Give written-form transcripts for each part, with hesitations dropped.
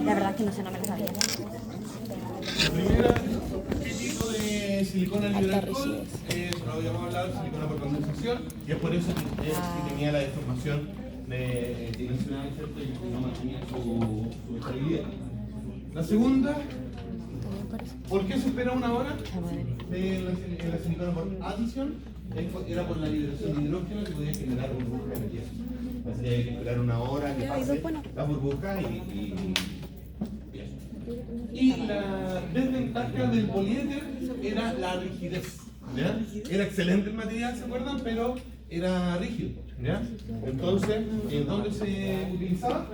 La verdad es que no sé, no me lo sabía. La primera, ¿qué tipo de silicona libre de alcohol? Lo habíamos hablado, silicona por condensación, y es por eso que tenía la deformación dimensional, ¿cierto? Y no mantenía su estabilidad. La segunda, ¿por qué se espera una hora de la silicona por adición? Era por la liberación de hidrógeno que podía generar burbujas en el hielo. Así que hay que esperar una hora que pase la burbuja y la desventaja del poliéter era la rigidez. ¿Ya? Era excelente el material, ¿se acuerdan? Pero era rígido. ¿Ya? Entonces, ¿dónde se utilizaba?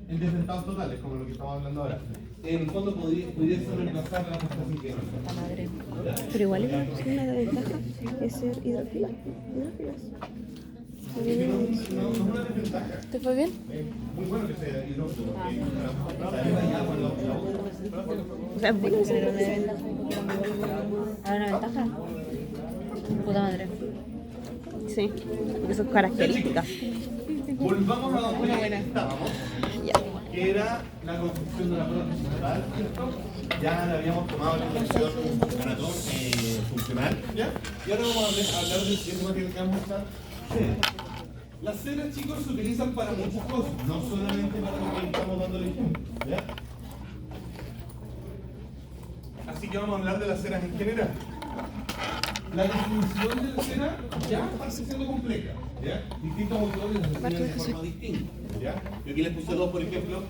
En desventados totales, como lo que estamos hablando ahora. En el fondo pudiese reemplazar la pasta sin que. Pero igual es una desventaja es ser hidrófilas. No es una desventaja. ¿Te fue bien? Muy bueno que sea hidrógeno, porque hay agua en la boca. O sea, es bueno ser una desventaja. ¿Ahora una ventaja? Puta madre. Sí, porque son características. Volvamos a donde estábamos, que era la construcción de la prótesis total, ¿cierto? Ya le habíamos tomado la construcción funcional, ¿ya? Y ahora vamos a hablar del siguiente material que vamos a usar, cera. Las ceras, chicos, se utilizan para muchas cosas, no solamente para lo que estamos dando el ejemplo, ¿ya? Así que vamos a hablar de las ceras en general. La definición de la cera ya está siendo compleja, ¿ya? Distintos autores la definen de forma distinta, ¿ya? Yo aquí les puse dos, por ejemplo,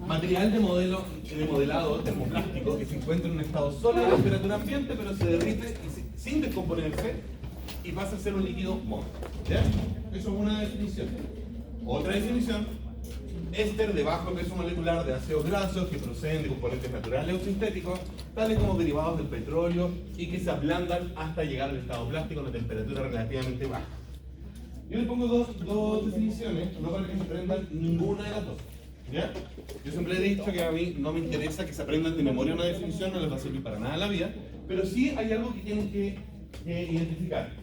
material de modelado termoplástico que se encuentra en un estado sólido a temperatura ambiente, pero se derrite sin descomponerse y pasa a ser un líquido móvil, ¿ya? Eso es una definición. Otra definición: éster de bajo peso molecular de ácidos grasos que proceden de componentes naturales o sintéticos, tales como derivados del petróleo y que se ablandan hasta llegar al estado plástico a una temperatura relativamente baja. Yo les pongo dos definiciones, no para que se aprendan ninguna de las dos, ¿ya? Yo siempre he dicho que a mí no me interesa que se aprendan de memoria una definición, no les va a servir para nada en la vida, pero sí hay algo que tienen que identificar.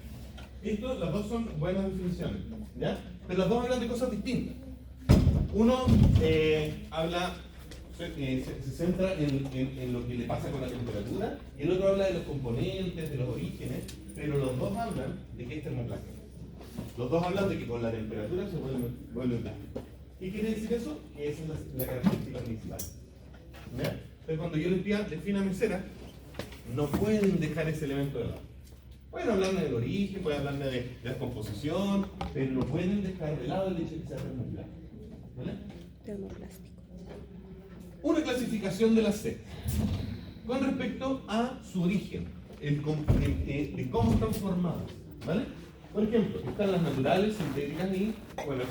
Las dos son buenas definiciones, ¿ya? Pero las dos hablan de cosas distintas. Uno se centra en lo que le pasa con la temperatura, y el otro habla de los componentes, de los orígenes, pero los dos hablan de que es termoplástico. Los dos hablan de que con la temperatura se vuelve plástico. ¿Qué quiere decir eso? Que esa es la característica principal, ¿ya? Entonces, cuando yo les pida definame cera, no pueden dejar ese elemento de lado. Pueden hablarme del origen, pueden hablarme de la composición, pero no pueden dejar de lado el hecho de que sea termoplástico. ¿Vale? Termoplástico. Una clasificación de las ceras con respecto a su origen, de cómo están formadas, ¿vale? Por ejemplo, están las naturales, sintéticas y, bueno,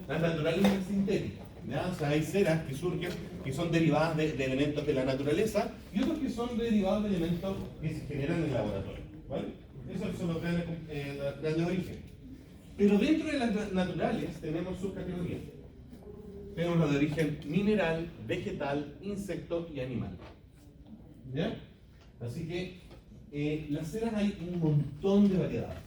las naturales y las sintéticas, ¿ya? O sea, hay ceras que surgen, que son derivadas de elementos de la naturaleza, y otros que son derivados de elementos que se generan en el laboratorio, ¿vale? Esos son los grandes orígenes. Pero dentro de las naturales tenemos subcategorías. Tenemos las de origen mineral, vegetal, insecto y animal. ¿Ya? Así que las ceras hay un montón de variedades.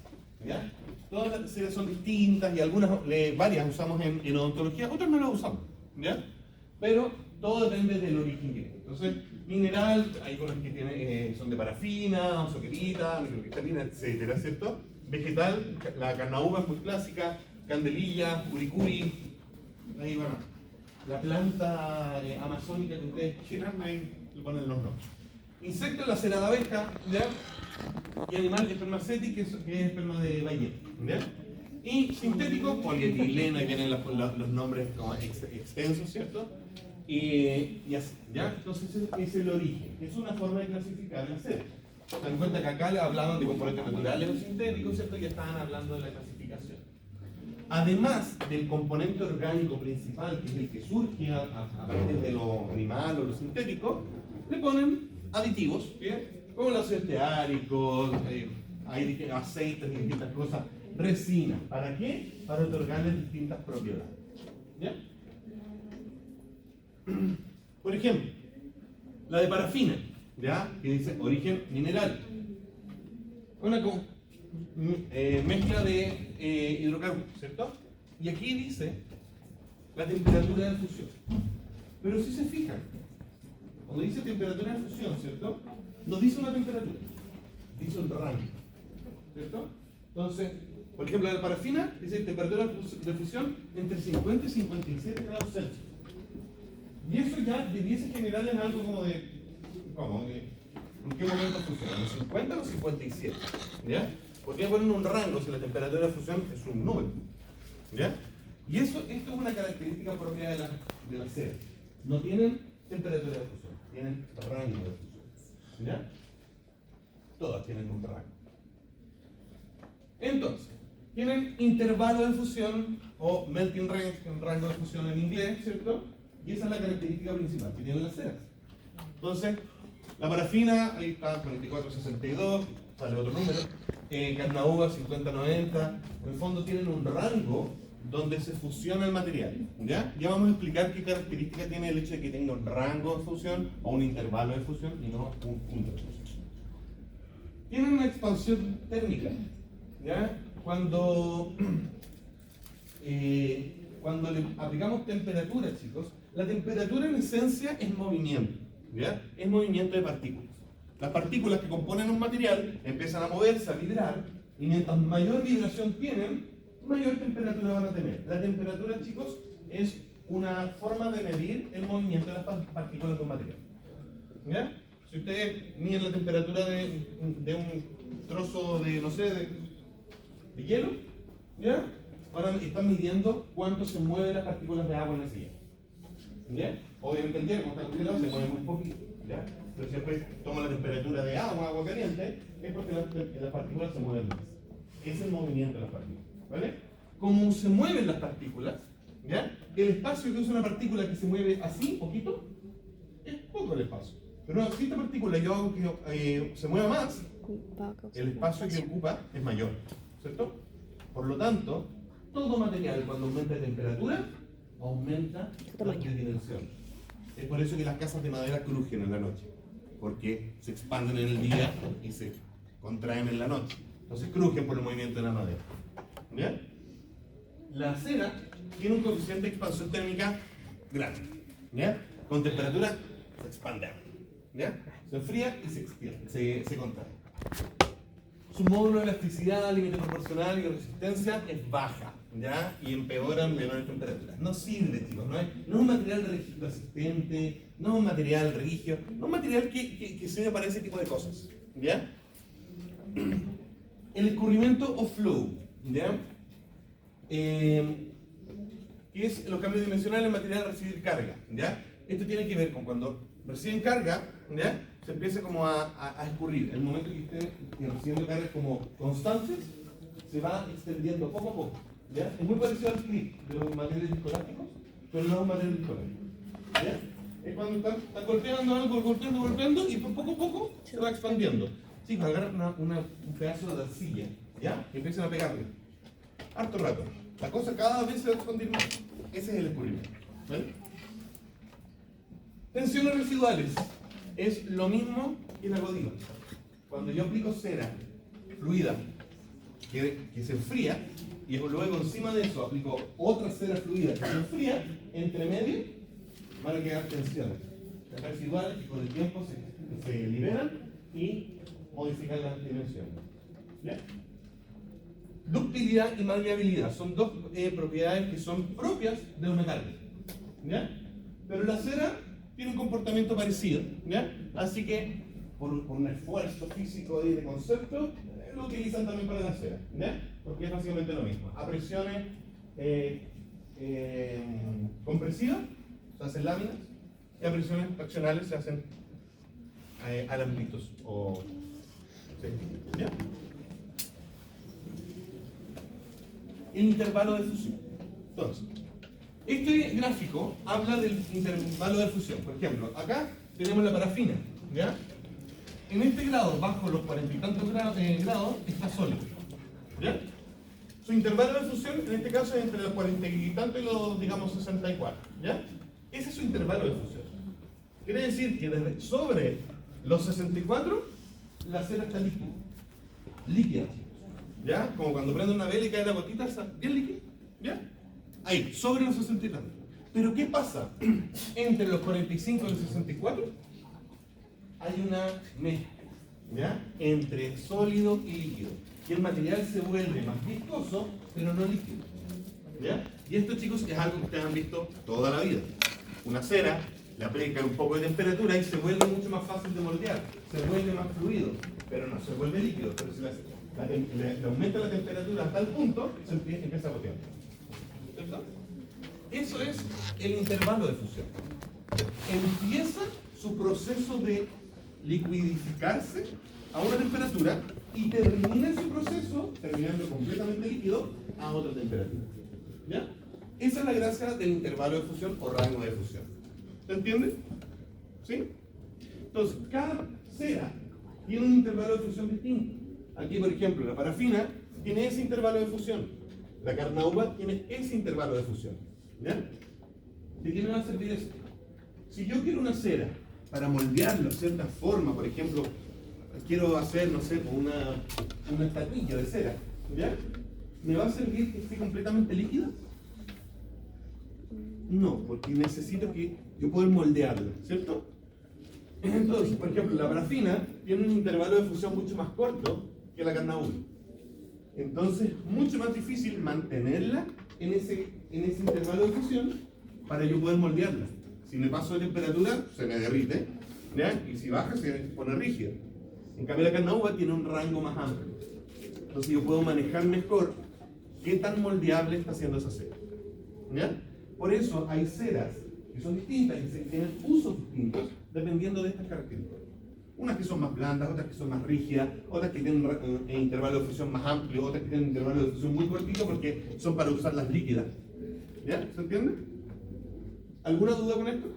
¿Ya? Todas las ceras son distintas y varias usamos en odontología, otras no las usamos. ¿Ya? Pero todo depende del origen que tiene. Entonces, mineral, hay unas que son de parafina, soquerita, microcristalina, etcétera, ¿cierto? Vegetal, la carnaúba es muy clásica, candelilla, curicuri, ahí va. La planta amazónica que ustedes quieran, ahí le ponen los nombres. Insecto, la cera de abeja, ¿ya? Y animal, espermaceti, que es esperma de ballena, ¿ya? Y sintético, polietileno, ahí vienen los nombres como extensos, ¿cierto? Y así, ¿ya? Entonces es el origen, es una forma de clasificar la cera. Se dan cuenta que acá le hablaban de componentes naturales o sintéticos, ¿cierto? Ya estaban hablando de la clasificación. Además del componente orgánico principal, que es el que surge a partir de lo animal o lo sintético, le ponen aditivos, ¿bien? Como los esteáricos, hay aceites y distintas cosas, resina. ¿Para qué? Para otorgarles distintas propiedades. ¿Ya? Por ejemplo, la de parafina, ¿ya? Que dice origen mineral. Una mezcla de hidrocarburos, ¿cierto? Y aquí dice la temperatura de fusión. Pero si se fijan, cuando dice temperatura de fusión, ¿cierto? No dice una temperatura, dice un rango, ¿cierto? Entonces, por ejemplo, la parafina dice temperatura de fusión entre 50 y 57 grados Celsius. Y eso ya debiese generar en algo como de, ¿cómo? ¿En qué momento funciona? ¿En los 50 o los 57? ¿Ya? ¿Por qué ponen un rango si la temperatura de fusión es un número? ¿Ya? Y esto es una característica propia de las ceras. No tienen temperatura de fusión, tienen rango de fusión. ¿Ya? Todas tienen un rango. Entonces, tienen intervalo de fusión o melting range, rango de fusión en inglés, ¿cierto? Y esa es la característica principal que tienen las ceras. Entonces, la parafina, ahí está 2462, sale otro número. Carnauba 5090, en el fondo tienen un rango donde se fusiona el material. ¿Ya? Ya vamos a explicar qué característica tiene el hecho de que tenga un rango de fusión o un intervalo de fusión y no un punto de fusión. Tienen una expansión térmica. ¿Ya? Cuando le aplicamos temperatura, chicos, la temperatura en esencia es movimiento. ¿Ya? Es movimiento de partículas. Las partículas que componen un material empiezan a moverse, a vibrar, y mientras mayor vibración tienen, mayor temperatura van a tener. La temperatura, chicos, es una forma de medir el movimiento de las partículas de un material. ¿Ya? Si ustedes miden la temperatura de un trozo de, no sé, de hielo, ¿ya? Ahora están midiendo cuánto se mueven las partículas de agua en ese hielo. ¿Ya? Obviamente el hielo, como está congelado, se mueve muy poquito. ¿Ya? Pero siempre toma la temperatura de agua caliente, es porque las partículas se mueven más. Es el movimiento de las partículas. ¿Vale? Como se mueven las partículas, ¿ya? El espacio que usa una partícula que se mueve así, poquito, es poco el espacio. Pero si esta partícula yo hago que se mueva más, el espacio que ocupa es mayor, ¿cierto? Por lo tanto, todo material cuando aumenta de temperatura, aumenta de dimensión. Es por eso que las casas de madera crujen en la noche, porque se expanden en el día y se contraen en la noche. Entonces crujen por el movimiento de la madera. ¿Ya? La cera tiene un coeficiente de expansión térmica grande. ¿Ya? Con temperatura se expande. ¿Ya? Se enfría y se extiende, se contrae. Su módulo de elasticidad, límite proporcional y resistencia es baja, ¿ya? Y empeoran menores temperaturas. No sirve, chicos, no es un material resistente, no es un material rígido, no es un material que sirve para ese tipo de cosas, ¿ya? El escurrimiento o flow, ¿ya? Que es los cambios dimensionales en material de recibir carga, ¿ya? Esto tiene que ver con cuando reciben carga, ¿ya? Se empieza como a escurrir. El momento que estén recibiendo cargas como constantes, se va extendiendo poco a poco, ¿ya? Es muy parecido al clip de los materiales discolásticos, pero no es un material discolástico, ¿ya? Es cuando están golpeando algo, golpeando, y poco a poco se va expandiendo. Chicos, agarran un pedazo de arcilla, ¿ya? Y empiezan a pegarle. Harto rato. La cosa cada vez se va a expandir más. Ese es el escurrimiento, ¿vale? Tensiones residuales. Es lo mismo que la Godiva. Cuando yo aplico cera fluida que se enfría, y luego encima de eso aplico otra cera fluida que se enfría, entre medio van a quedar tensiones residuales que con el tiempo se liberan y modifican las dimensiones. ¿Ya? Ductilidad y maleabilidad son dos propiedades que son propias de los metales. ¿Ya? Pero la cera tiene un comportamiento parecido, ¿ya? Así que, por un esfuerzo físico y de concepto, lo utilizan también para la cera, ¿ya? Porque es básicamente lo mismo. A presiones compresivas se hacen láminas, y a presiones fraccionales se hacen alambritos o... ¿sí? ¿Ya? El intervalo de fusión. Entonces, este gráfico habla del intervalo de fusión. Por ejemplo, acá tenemos la parafina, ¿ya? En este grado, bajo los 40 y tantos grados, está sólido, ¿ya? Su intervalo de fusión, en este caso, es entre los 40 y tantos y los, digamos, 64, ¿ya? Ese es su intervalo de fusión. Quiere decir que desde sobre los 64, la cera está líquida. Líquida, ¿ya? Como cuando prende una vela y cae la gotita, está bien líquida, ¿ya? Ahí, sobre los 60 y tantos. Pero ¿qué pasa? Entre los 45 y los 64 hay una mezcla, ¿ya? Entre sólido y líquido. Y el material se vuelve más viscoso, pero no líquido, ¿ya? Y esto, chicos, es algo que ustedes han visto toda la vida. Una cera, le aplican un poco de temperatura y se vuelve mucho más fácil de moldear, se vuelve más fluido, pero no se vuelve líquido. Pero si le aumenta la temperatura a tal punto, se empieza a gotear. ¿Cierto? Eso es el intervalo de fusión. Empieza su proceso de liquidificarse a una temperatura y termina ese proceso, terminando completamente líquido, a otra temperatura. ¿Ya? Esa es la gracia del intervalo de fusión o rango de fusión. ¿Se entiende? ¿Sí? Entonces, cada cera tiene un intervalo de fusión distinto. Aquí, por ejemplo, la parafina tiene ese intervalo de fusión. La carnauba tiene ese intervalo de fusión. ¿Ya? ¿De qué me va a servir esto? Si yo quiero una cera para moldearlo de cierta forma, por ejemplo, quiero hacer, no sé, una estatuilla de cera, ¿ya? ¿Me va a servir que esté completamente líquida? No, porque necesito que yo pueda moldearla, ¿cierto? Entonces, por ejemplo, la parafina tiene un intervalo de fusión mucho más corto que la carnauba. Entonces, mucho más difícil mantenerla en ese intervalo de fusión para yo poder moldearla. Si me paso de temperatura, se me derrite, ¿ya? Y si baja, se pone rígida. En cambio, la carnauba tiene un rango más amplio. Entonces, yo puedo manejar mejor qué tan moldeable está haciendo esa cera. ¿Ya? Por eso hay ceras que son distintas y tienen usos distintos dependiendo de estas características. Unas que son más blandas, otras que son más rígidas, otras que tienen un intervalo de fusión más amplio, otras que tienen un intervalo de fusión muy cortito porque son para usarlas líquidas. ¿Ya? ¿Se entiende? ¿Alguna duda con esto?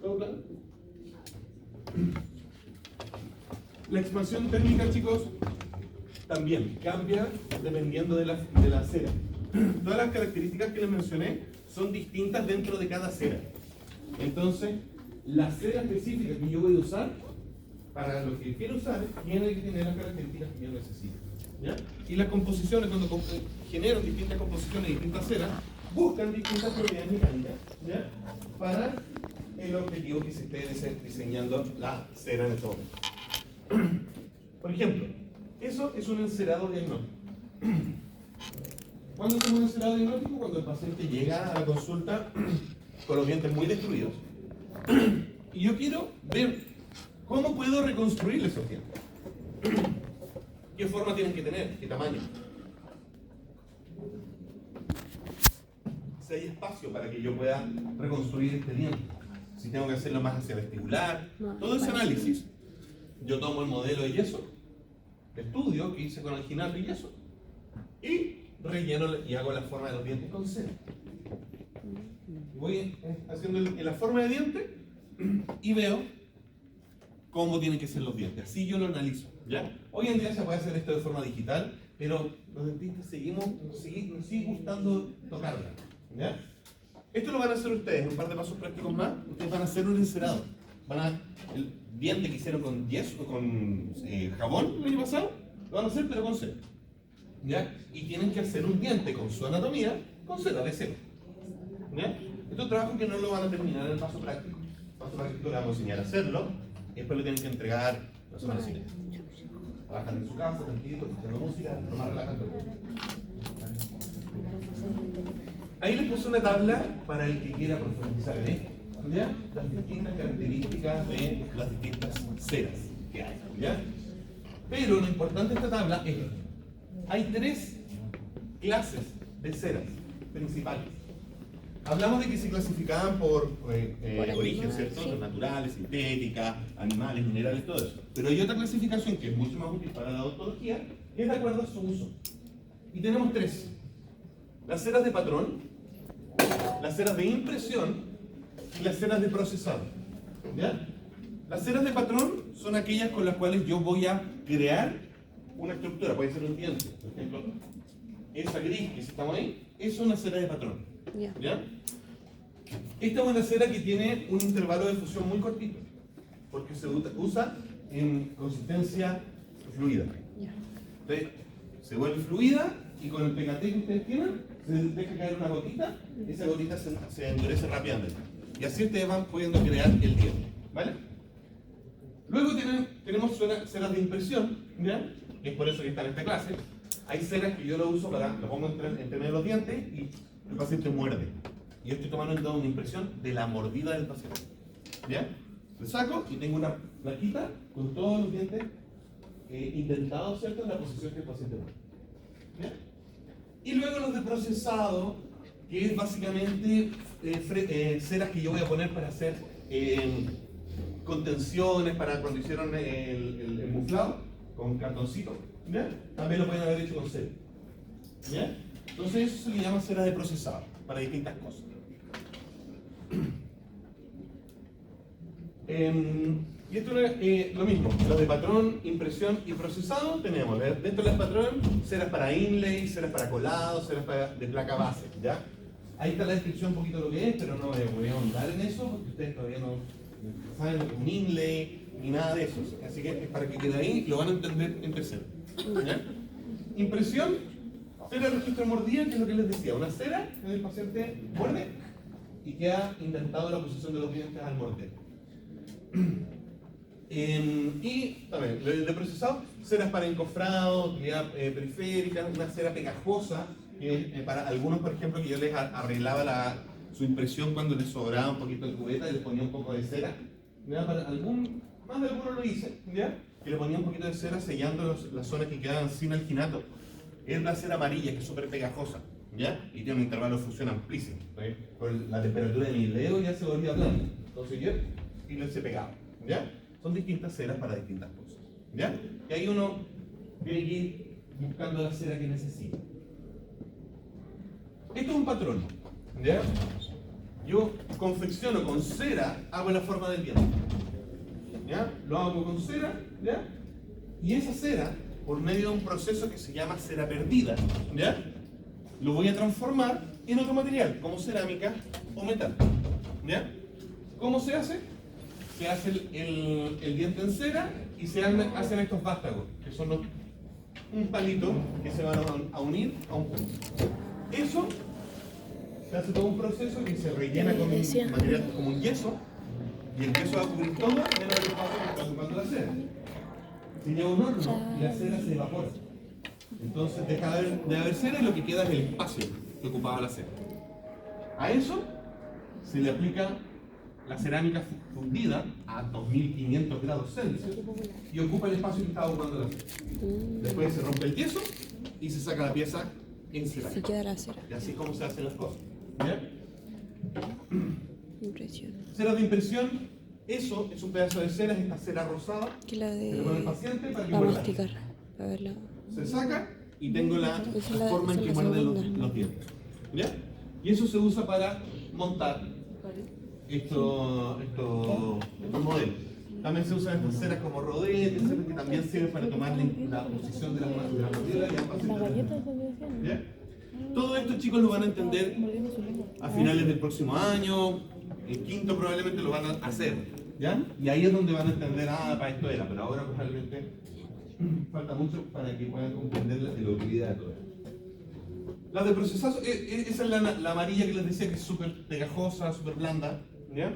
¿Todo claro? La expansión térmica, chicos, también cambia dependiendo de la cera. Todas las características que les mencioné son distintas dentro de cada cera. Entonces, la cera específica que yo voy a usar, para lo que quiero usar, tiene que tener las características que yo necesito. ¿Ya? Y las composiciones, cuando generan distintas composiciones de distintas ceras, buscan distintas propiedades mecánicas, ¿ya? Para el objetivo que se esté diseñando la cera en este momento. Por ejemplo, eso es un encerado diagnóstico. ¿Cuándo hacemos un encerado diagnóstico? Cuando el paciente llega a la consulta con los dientes muy destruidos. Y yo quiero ver cómo puedo reconstruir esos dientes. ¿Qué forma tienen que tener? ¿Qué tamaño? Si hay espacio para que yo pueda reconstruir este diente. Si tengo que hacerlo más hacia vestibular. Todo ese análisis. Yo tomo el modelo de yeso, de estudio que hice con alginato y yeso, y relleno y hago la forma de los dientes con cera. Voy haciendo la forma de diente y veo cómo tienen que ser los dientes. Así yo lo analizo. ¿Ya? Hoy en día se puede hacer esto de forma digital, pero los dentistas nos sigue gustando tocarla. ¿Ya? Esto lo van a hacer ustedes, un par de pasos prácticos más. Ustedes van a hacer un encerado. El diente que hicieron con yeso, con jabón el año pasado, lo van a hacer pero con cera. ¿Ya? Y tienen que hacer un diente con su anatomía con cera de cero. ¿Ya? Esto es un trabajo que no lo van a terminar en el paso práctico. El paso práctico le vamos a enseñar a hacerlo y después lo tienen que entregar la semana siguiente. Trabajan en su casa, tranquilitos, escuchando música, lo más relajante. Ahí les puse una tabla para el que quiera profundizar en esto. ¿Ya? Las distintas características de las distintas ceras que hay. ¿Ya? Pero lo importante de esta tabla es que hay tres clases de ceras principales. Hablamos de que se clasificaban por origen, ¿cierto? Sí. Naturales, sintéticas, animales, minerales, todo eso. Pero hay otra clasificación que es mucho más útil para la odontología, que es de acuerdo a su uso. Y tenemos tres. Las ceras de patrón, las ceras de impresión y las ceras de procesado. ¿Ya? Las ceras de patrón son aquellas con las cuales yo voy a crear una estructura, puede ser un diente, por ejemplo. Esa gris que estamos ahí, es una cera de patrón. ¿Ya? Esta es una cera que tiene un intervalo de fusión muy cortito, porque se usa en consistencia fluida. Entonces, se vuelve fluida y con el pecate que ustedes tienen, se deja caer una gotita, esa gotita se endurece rápidamente. Y así ustedes van pudiendo crear el diente, ¿vale? Luego tenemos ceras de impresión, ¿ya? Que es por eso que está en esta clase. Hay ceras que yo lo uso lo pongo entre medio de los dientes y el paciente muerde. Y yo estoy tomando una impresión de la mordida del paciente, ¿ya? Le saco y tengo una plaquita con todos los dientes indentados, ¿cierto? En la posición que el paciente muerde, ¿ya? Y luego los de procesado, que es básicamente ceras que yo voy a poner para hacer contenciones, para cuando hicieron el muflado con cartoncito, ¿ya? También lo pueden haber hecho con cera, ¿ya? Entonces eso se le llama cera de procesado, para distintas cosas. Y esto es lo mismo, los de patrón, impresión y procesado tenemos dentro del patrón ceras para inlay, ceras para colado, ceras de placa base, ¿ya? Ahí está la descripción un poquito de lo que es, pero no me voy a ahondar en eso porque ustedes todavía no saben lo que es un inlay ni nada de eso, así que es para que quede ahí, lo van a entender en tercero, ¿ya? Impresión, cera de registro de mordida, que es lo que les decía, una cera en el paciente muerde y queda indentado la posición de los dientes al morder. Y también, de procesado, ceras para encofrado, utilidad periférica, una cera pegajosa, que para algunos, por ejemplo, que yo les arreglaba su impresión cuando les sobraba un poquito de cubeta y les ponía un poco de cera. ¿Ya? Más de algunos lo hice, ¿ya? Que le ponía un poquito de cera sellando las zonas que quedaban sin alginato. Es una cera amarilla que es súper pegajosa, ¿ya? Y tiene un intervalo de fusión amplísimo. ¿Sí? Por la temperatura de mi dedo ya se volvía blanda. Entonces yo y se pegaba, ¿ya? Son distintas ceras para distintas cosas, ¿ya? Y ahí uno tiene que ir buscando la cera que necesita. Esto es un patrón, ¿ya? Yo confecciono con cera, hago la forma del diente, ¿ya? Lo hago con cera, ¿ya? Y esa cera, por medio de un proceso que se llama cera perdida, ¿ya? Lo voy a transformar en otro material, como cerámica o metal, ¿ya? ¿Cómo se hace? Se hace el diente en cera y se hacen estos vástagos, que son un palito que se van a unir a un punto. Eso se hace todo un proceso que se rellena con un material como un yeso, y el yeso va a cubrir todo menos el espacio que está ocupando la cera. Se lleva un horno y la cera se evapora. Entonces deja de haber cera y lo que queda es el espacio que ocupaba la cera. A eso se le aplica la cerámica fundida a 2500 grados Celsius y ocupa el espacio que estaba ocupando la cera. Después se rompe el yeso y se saca la pieza en cerámica. Se queda la cera. Y así es como se hacen las cosas. ¿Ya? Impresión. Cera de impresión, eso es un pedazo de cera, es esta cera rosada. Que la Se le pone al paciente para que para muerda. masticar. Para verla. Se saca y tengo la Esa forma en es que la muerden segunda. los dientes. ¿Ya? Y eso se usa para montar estos modelos. También se usan estas ceras como rodetes, que también sirven para tomar la posición de la mordida y al ¿ya? Todo esto, chicos, lo van a entender a finales del próximo año, en quinto probablemente lo van a hacer, ¿ya? Y ahí es donde van a entender, para esto era, pero ahora probablemente falta mucho para que puedan comprender la utilidad de todo esto. Las de procesado, esa es la amarilla que les decía que es súper pegajosa, súper blanda, ¿ya?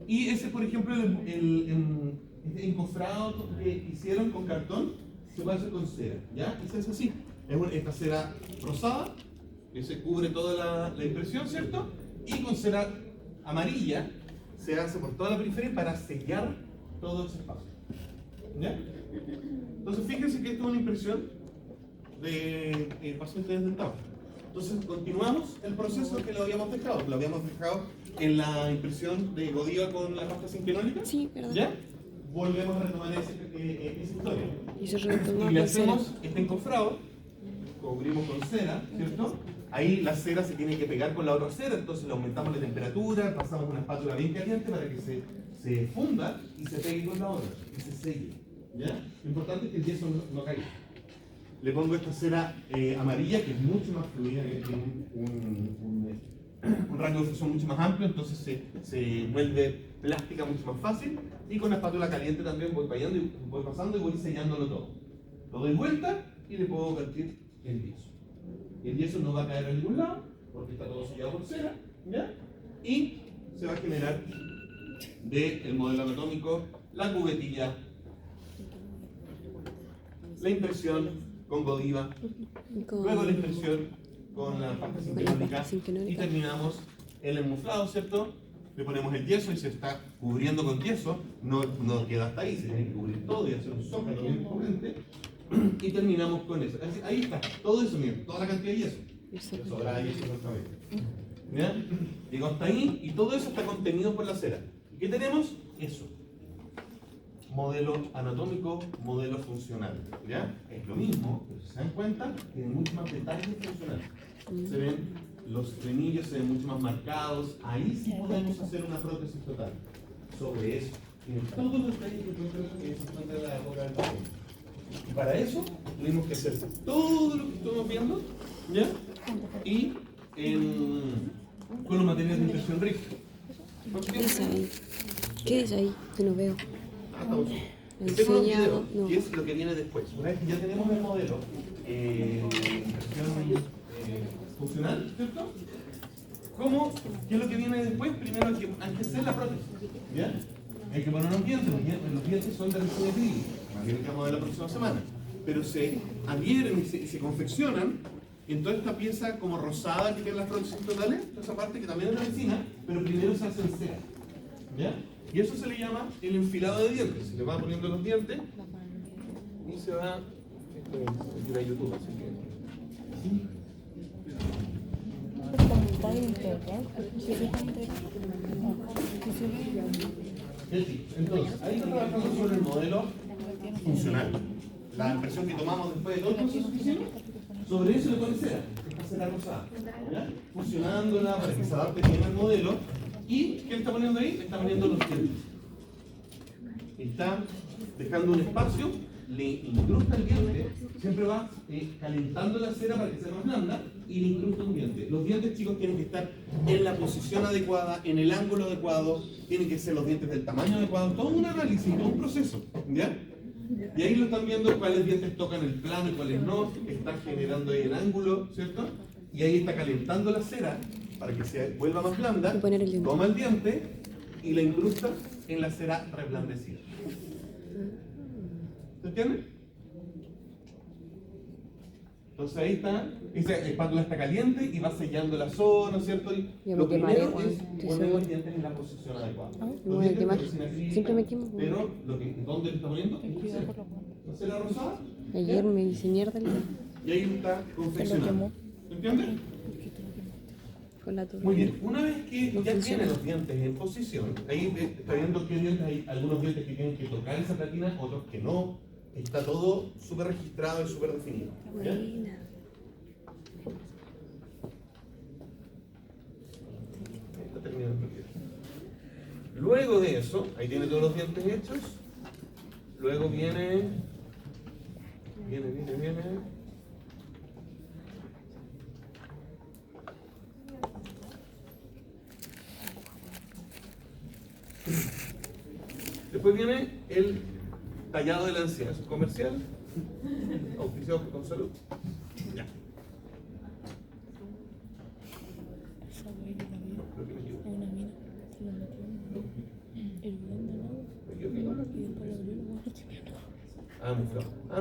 Y ese, por ejemplo, el encofrado que hicieron con cartón, se puede hacer con cera, ¿ya? Ese es así. Es esta cera rosada, que se cubre toda la impresión, ¿cierto? Y con cera amarilla se hace por toda la periferia para sellar todo ese espacio, ¿ya? Entonces, fíjense que esto es una impresión de pacientes desdentados. Entonces, continuamos el proceso que lo habíamos dejado. Lo habíamos dejado en la impresión de Godiva con la pasta sinquenólica. Sí, verdad. ¿Ya? Volvemos a retomar esa historia. Y se retoma Y le con cera. hacemos este encofrado, cubrimos con cera, ¿cierto? Ahí la cera se tiene que pegar con la otra cera, entonces le aumentamos la temperatura, pasamos una espátula bien caliente para que se funda y se pegue con la otra, y se selle, ¿ya? Lo importante es que el yeso no caiga. Le pongo esta cera amarilla, que es mucho más fluida, que tiene un rango de fusión mucho más amplio, entonces se vuelve plástica mucho más fácil, y con la espátula caliente también voy pasando y voy sellándolo todo. Lo doy vuelta y le puedo vertir el yeso. El yeso no va a caer a ningún lado, porque está todo sellado por cera, ¿ya? Y se va a generar del modelo anatómico la cubetilla, la impresión con Godiva, luego la impresión con la pasta sinquenónica y terminamos el enmuflado, ¿cierto? Le ponemos el yeso y se está cubriendo con yeso, no queda hasta ahí, se tiene que cubrir todo y hacer un zócalo bien cubrente y terminamos con eso. Ahí está, todo eso, miren, toda la cantidad de yeso. Le sobra yeso otra vez. ¿Ya? Llegó hasta ahí y todo eso está contenido por la cera. ¿Y qué tenemos? Eso. Modelo anatómico, modelo funcional. ¿Ya? Es lo mismo, pero si se dan cuenta, tiene mucho más detalles funcionales. Se ven los frenillos, se ven mucho más marcados. Ahí sí podemos hacer una prótesis total. Sobre eso. Tienen todos los detalles que se encuentran en la época del paciente. Y para eso tuvimos que hacer todo lo que estamos viendo, ¿ya? Y con los materiales de impresión rígida. ¿Qué dice ahí? ¿Qué dice ahí? Que no veo. Hacemos un video, no. Que es lo que viene después. Una vez que ya tenemos el modelo impresión funcional, ¿cierto? ¿Qué es lo que viene después? Primero hay que hacer la prótesis, ¿ya? Hay que poner unos dientes, los dientes son de resina acrílica, más bien que vamos a ver la próxima semana, pero se adhieren y se confeccionan en toda esta pieza como rosada que tienen las prótesis totales, toda esa parte que también es de resina, pero primero se hace en cera, ¿ya? Y eso se le llama el enfilado de dientes. Se le va poniendo los dientes y se va. Esto es de YouTube, así que. Entonces, ahí está trabajando sobre el modelo funcional. La impresión que tomamos después de todo el proceso que hicimos, sobre eso le pone cera, esta cera rosada, ¿ya? Fusionándola para que se adapte bien al modelo. ¿Y qué le está poniendo ahí? Le está poniendo los dientes. Está dejando un espacio, le incrusta el diente, siempre va calentando la cera para que sea más blanda y le incrusta un diente. Los dientes, chicos, tienen que estar en la posición adecuada, en el ángulo adecuado, tienen que ser los dientes del tamaño adecuado, todo un análisis, todo un proceso, ¿ya? Y ahí lo están viendo cuáles dientes tocan el plano y cuáles no, están generando ahí el ángulo, ¿cierto? Y ahí está calentando la cera para que se vuelva más blanda, toma el diente y la incrusta en la cera reblandecida. ¿Se entiende? Entonces ahí está, esa espátula está caliente y va sellando la zona, ¿cierto? Y lo primero es poner los dientes en la posición adecuada. Los dientes de resina acrílica, pero ¿dónde le está poniendo? ¿La cera rosada? Ayer me hice mierda el día. Y ahí está confeccionando. ¿Se entiende? Muy bien, una vez que ya tienen los dientes en posición, ahí está viendo qué dientes hay, algunos dientes que tienen que tocar esa platina, otros que no. Está todo súper registrado y súper definido. ¿Ya? Está terminando. Luego de eso, ahí tiene todos los dientes hechos. Luego viene. Después viene el tallado de la encía. ¿Es comercial? Auspiciado con salud. Ya. Creo que me equivoco.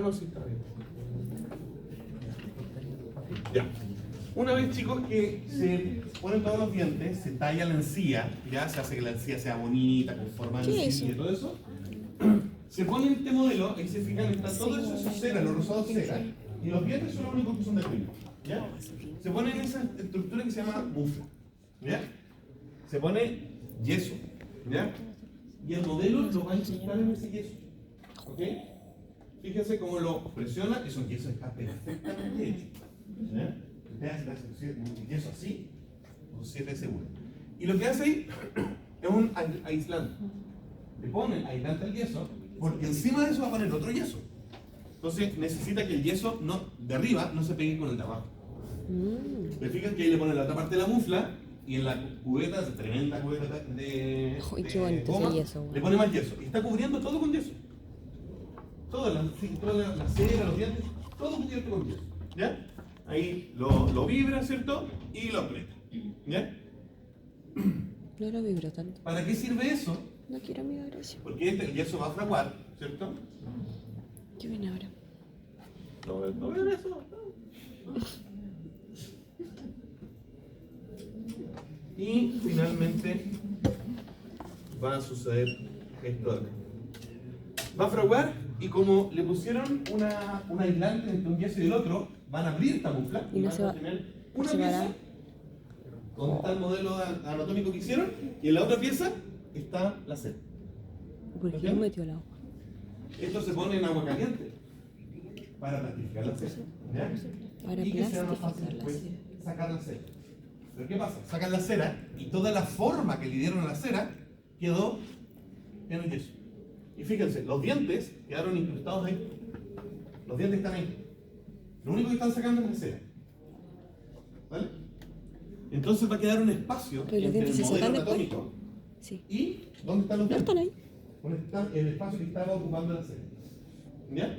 No, sí, está bien. Ya. Una vez, chicos, que se ponen todos los dientes, se talla la encía, ya se hace que la encía sea bonita, con forma de encía y todo eso. Se pone este modelo, ahí se fijan, está todo eso es cera, los rosados cera, y los dientes son los únicos que son de acrílico, ¿ya? Se pone en esa estructura que se llama mufla, ¿ya? Se pone yeso, ¿ya? Y el modelo lo va a incrustar en ese yeso, ¿ok? Fíjense cómo lo presiona, eso yeso está perfectamente hecho, ¿ya? Usted hace un yeso así, con 7 segundos. Y lo que hace ahí es un aislante. Le pone aislante al yeso, porque encima de eso va a poner otro yeso. Entonces necesita que el yeso de arriba no se pegue con el de abajo. ¿Se fijan que ahí le pone la otra parte de la mufla y en la cubeta, esa tremenda cubeta de goma, yeso, le pone más yeso? Y está cubriendo todo con yeso. Toda la cera, los dientes, todo cubierto con yeso. ¿Ya? Ahí lo vibra, ¿cierto? Y lo aprieta. ¿Ya? No lo vibro tanto. ¿Para qué sirve eso? No quiero, amiga, gracias. Porque el yeso va a fraguar, ¿cierto? ¿Qué viene ahora? ¿No ven eso? Y finalmente va a suceder esto de acá. Va a fraguar y como le pusieron un aislante entre un yeso y el otro, van a abrir esta mufla Y no van se a va- tener no una se va a pieza dar. donde está el modelo anatómico que hicieron y en la otra pieza está la sed. ¿Por qué no metió el agua? Esto se pone en agua caliente para plastificar la cera. ¿Ya? Para Y que sea más fácil plastificar la después cera. sacar la cera. Pero ¿qué pasa? Sacan la cera y toda la forma que le dieron a la cera quedó en el yeso. Y fíjense, los dientes quedaron incrustados ahí. Los dientes están ahí. Lo único que están sacando es la cera. ¿Vale? Entonces va a quedar un espacio Pero los entre dientes el se modelo sacan después. anatómico Sí. y ¿dónde están los No dientes? están ahí. ¿Dónde está el espacio que estaba ocupando la cera? ¿Ya?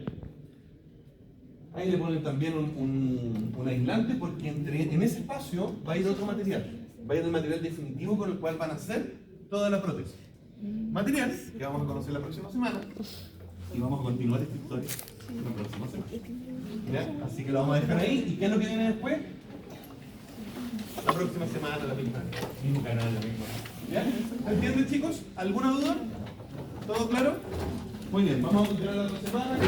Ahí le ponen también un aislante porque en ese espacio va a ir otro material. Va a ir el material definitivo con el cual van a hacer toda la prótesis. Material que vamos a conocer la próxima semana y vamos a continuar esta historia la próxima semana. ¿Ya? Así que lo vamos a dejar ahí. ¿Y qué es lo que viene después? La próxima semana, la mismo canal, la misma. ¿Ya? ¿Entienden, chicos? ¿Alguna duda? ¿Todo claro? Muy bien, vamos a continuar la otra semana.